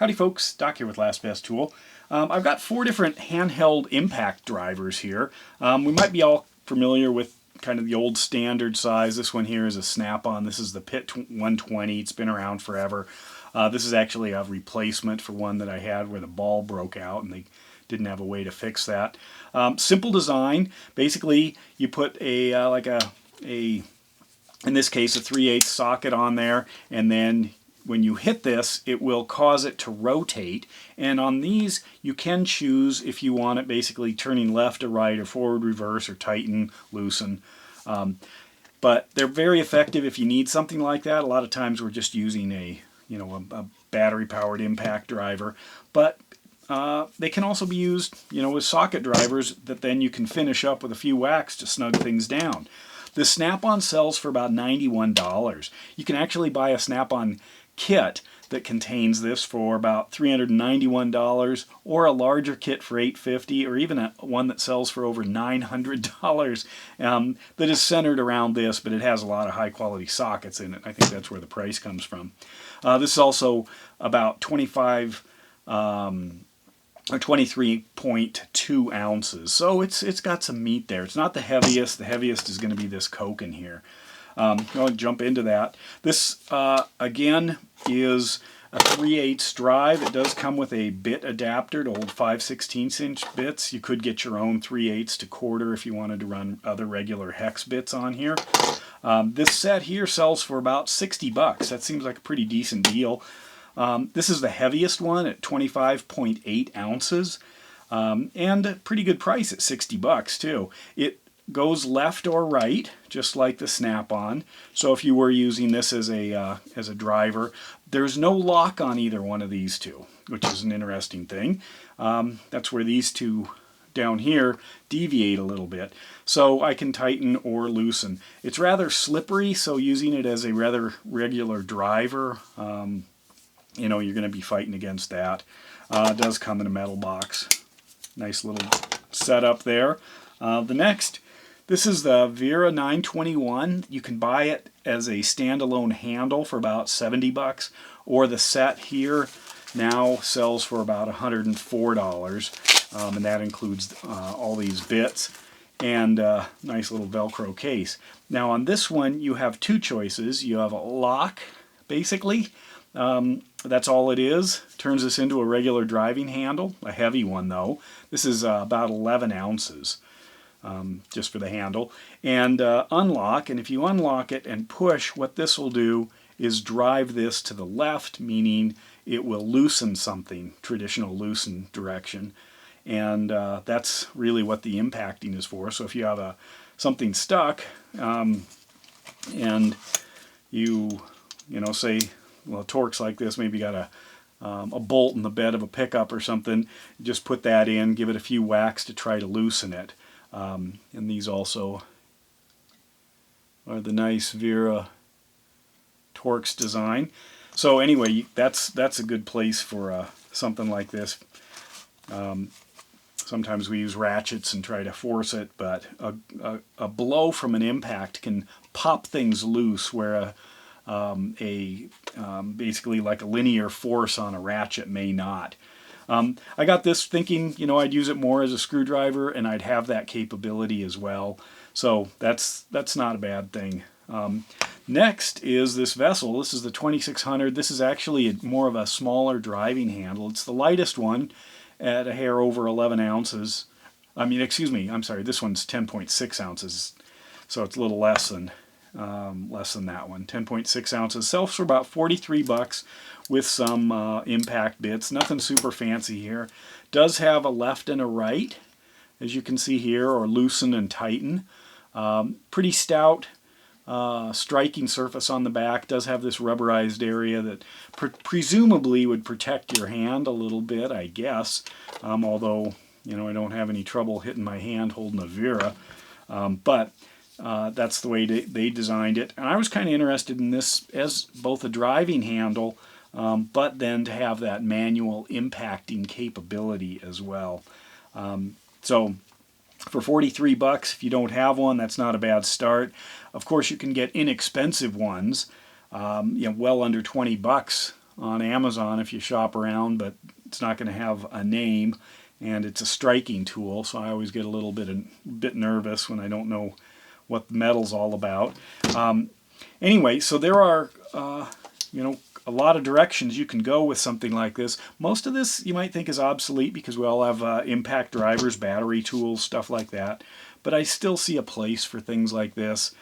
Howdy folks, Doc here with Last Best Tool. I've got 4 different handheld impact drivers here. We might be all familiar with kind of the old standard size. This one here is a snap-on. This is the PIT 120. It's been around forever. This is actually a replacement for one that I had where the ball broke out and they didn't have a way to fix that. Simple design. Basically, you put a in this case a 3/8 socket on there, and then when you hit this, it will cause it to rotate. And on these, you can choose if you want it basically turning left or right or forward, reverse, or tighten, loosen. But they're very effective if you need something like that. A lot of times we're just using a battery-powered impact driver. But they can also be used, with socket drivers that then you can finish up with a few whacks to snug things down. The Snap-on sells for about $91. You can actually buy a Snap-on kit that contains this for about $391, or a larger kit for $850, or even one that sells for over $900 that is centered around this, but it has a lot of high-quality sockets in it. I think that's where the price comes from. This is also about 25 or 23.2 ounces, so it's got some meat there. It's not the heaviest. The heaviest is going to be this Coke in here. I'll jump into that. This again is a 3/8 drive. It does come with a bit adapter to hold 5/16" bits. You could get your own 3/8 to quarter if you wanted to run other regular hex bits on here. This set here sells for about $60. That seems like a pretty decent deal. This is the heaviest one at 25.8 ounces, and a pretty good price at $60 too. It goes left or right, just like the Snap-on. So if you were using this as a driver, there's no lock on either one of these two, which is an interesting thing. That's where these two down here deviate a little bit. So I can tighten or loosen. It's rather slippery, so using it as a rather regular driver, you're going to be fighting against that. It does come in a metal box. Nice little setup there. This is the Vera 921. You can buy it as a standalone handle for about $70, or the set here now sells for about $104, and that includes all these bits and a nice little Velcro case. Now on this one, you have 2 choices. You have a lock, basically. That's all it is. Turns this into a regular driving handle, a heavy one though. This is about 11 ounces. Just for the handle, and unlock, and if you unlock it and push, what this will do is drive this to the left, meaning it will loosen something, traditional loosen direction, and that's really what the impacting is for. So if you have something stuck, and you say, well, torques like this, maybe you got a bolt in the bed of a pickup or something, just put that in, give it a few whacks to try to loosen it. And these also are the nice Vera Torx design. So anyway, that's a good place for something like this. Sometimes we use ratchets and try to force it, but a blow from an impact can pop things loose, where basically like a linear force on a ratchet may not. I got this thinking, I'd use it more as a screwdriver, and I'd have that capability as well. So that's not a bad thing. Next is this vessel. This is the 2600. This is actually more of a smaller driving handle. It's the lightest one at a hair over 11 ounces. I'm sorry, this one's 10.6 ounces. So it's a little less than that one. 10.6 ounces. Sells for about $43 with some impact bits. Nothing super fancy here. Does have a left and a right, as you can see here, or loosen and tighten. Pretty stout striking surface on the back. Does have this rubberized area that presumably would protect your hand a little bit, I guess. Although, I don't have any trouble hitting my hand holding a Vera. But that's the way they designed it. And I was kind of interested in this as both a driving handle, but then to have that manual impacting capability as well. So for $43, if you don't have one, that's not a bad start. Of course, you can get inexpensive ones, well under $20 on Amazon if you shop around, but it's not going to have a name, and it's a striking tool, so I always get a little bit nervous when I don't know what the metal's all about. Anyway, so there are you know, a lot of directions you can go with something like this. Most of this you might think is obsolete because we all have impact drivers, battery tools, stuff like that. But I still see a place for things like this,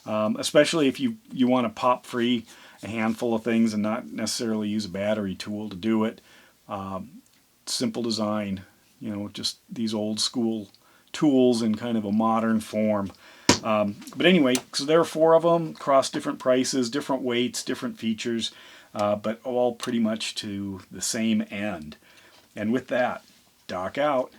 especially if you want to pop free a handful of things and not necessarily use a battery tool to do it. Simple design, you know, just these old school tools in kind of a modern form. But anyway, so there are 4 of them across different prices, different weights, different features, but all pretty much to the same end. And with that, Doc out.